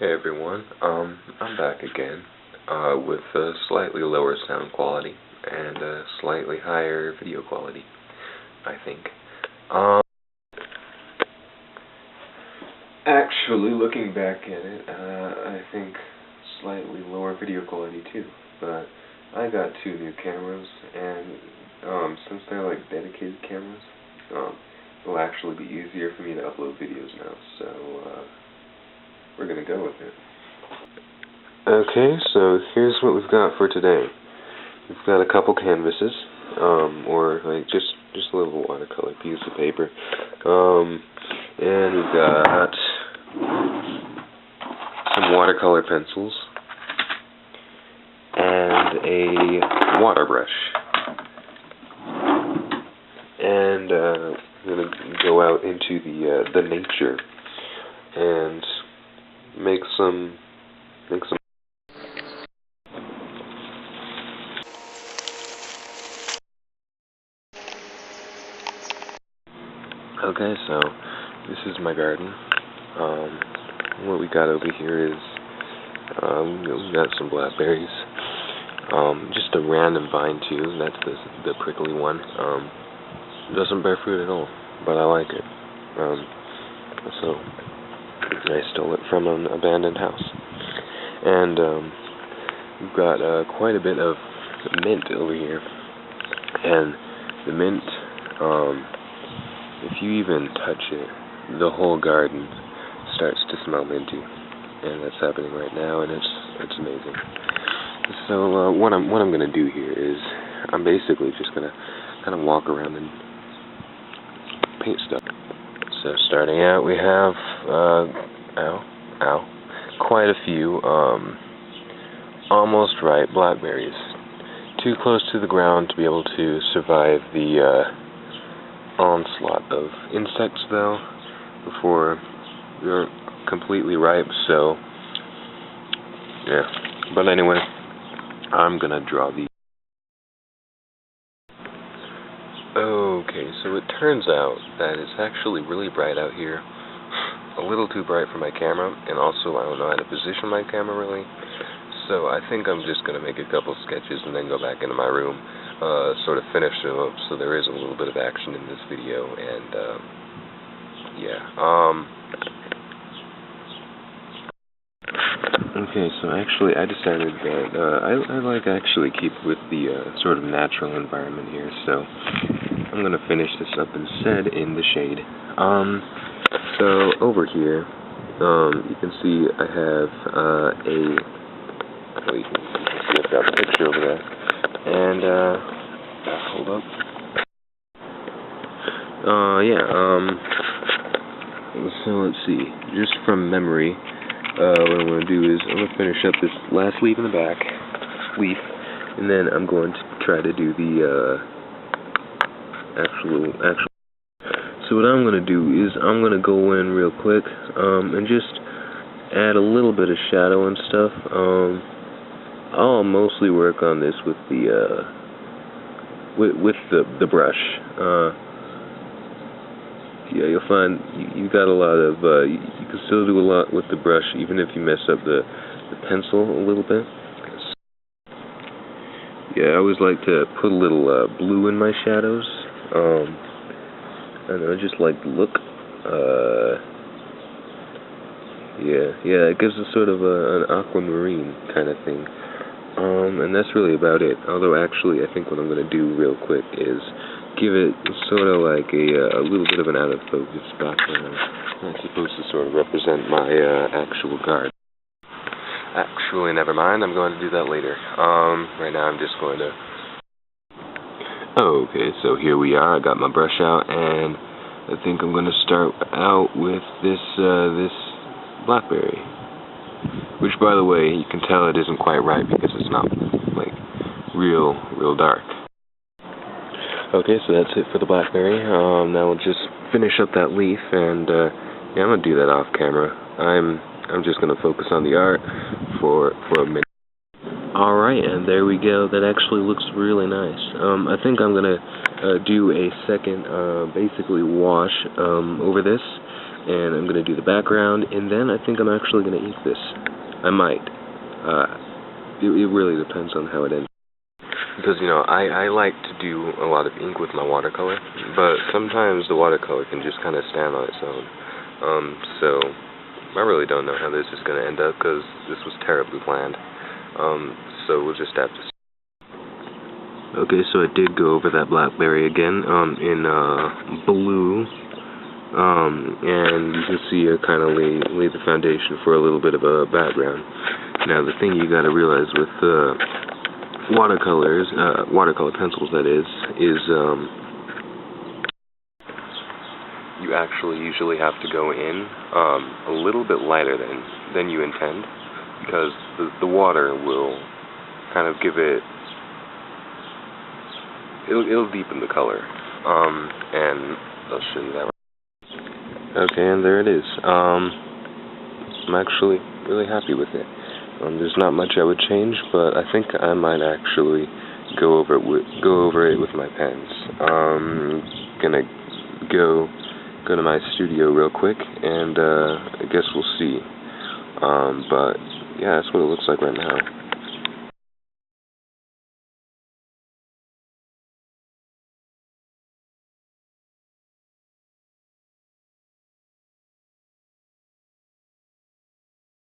Hey everyone, I'm back again, with a slightly lower sound quality and a slightly higher video quality, I think. Actually, looking back at it, I think slightly lower video quality too, but I got two new cameras, and since they're like dedicated cameras, it'll actually be easier for me to upload videos now, so we're gonna go with it. Okay, so here's what we've got for today. We've got a couple canvases, or like just a little watercolor piece of paper, and we've got some watercolor pencils and a water brush. And I'm gonna go out into the nature and make some. Okay, so this is my garden. What we got over here is we got some blackberries. Just a random vine too. That's the prickly one. Doesn't bear fruit at all, but I like it. So I stole it from an abandoned house. And we've got quite a bit of mint over here. And the mint, if you even touch it, the whole garden starts to smell minty. And that's happening right now, and it's amazing. So what I'm gonna do here is I'm basically just gonna kind of walk around and paint stuff. So starting out, we have quite a few almost ripe blackberries. Too close to the ground to be able to survive the onslaught of insects, though, before they're completely ripe. So yeah. But anyway, I'm gonna draw these. Okay, so it turns out that it's actually really bright out here. A little too bright for my camera, and also I don't know how to position my camera really. So I think I'm just going to make a couple sketches and then go back into my room, sort of finish them up, so there is a little bit of action in this video, and yeah. Okay, so actually I decided that I like to actually keep with the sort of natural environment here, so I'm going to finish this up instead in the shade. So over here, you can see I have you can see I've got a picture over there, and hold up. So let's see, just from memory, what I'm going to do is I'm going to finish up this last leaf in the back, and then I'm going to try to do the actual. So what I'm going to do is I'm going to go in real quick and just add a little bit of shadow and stuff. I'll mostly work on this with the brush. Yeah, you'll find you got a lot of you can still do a lot with the brush even if you mess up the pencil a little bit. Yeah, I always like to put a little blue in my shadows. I don't know, I just like the look. Yeah, it gives a sort of an aquamarine kind of thing. And that's really about it. Although actually, I think what I'm going to do real quick is give it sort of like a little bit of an out of focus background. That's supposed to sort of represent my actual garden. Actually, never mind. I'm going to do that later. Right now, I'm just going to. Okay, so here we are. I got my brush out, and I think I'm going to start out with this blackberry. Which, by the way, you can tell it isn't quite ripe because it's not, like, real dark. Okay, so that's it for the blackberry. Now we'll just finish up that leaf, and yeah, I'm gonna do that off camera. I'm just gonna focus on the art for a minute. All right, and there we go. That actually looks really nice. I think I'm gonna do a second, basically wash over this. and I'm going to do the background, and then I think I'm actually going to ink this. I might. It really depends on how it ends. Because, you know, I like to do a lot of ink with my watercolor, but sometimes the watercolor can just kind of stand on its own. So I really don't know how this is going to end up, because this was terribly planned. So we'll just have to see. Okay, so I did go over that blackberry again, in blue, and you can see I kind of laid the foundation for a little bit of a background. Now, the thing you got to realize with watercolors, watercolor pencils that is you actually usually have to go in a little bit lighter than you intend, because the water will kind of give it, it'll deepen the color, and I'll show you that right. Okay, and there it is. I'm actually really happy with it. There's not much I would change, but I think I might actually go over it with my pens. Gonna go to my studio real quick, and I guess we'll see. But yeah, that's what it looks like right now.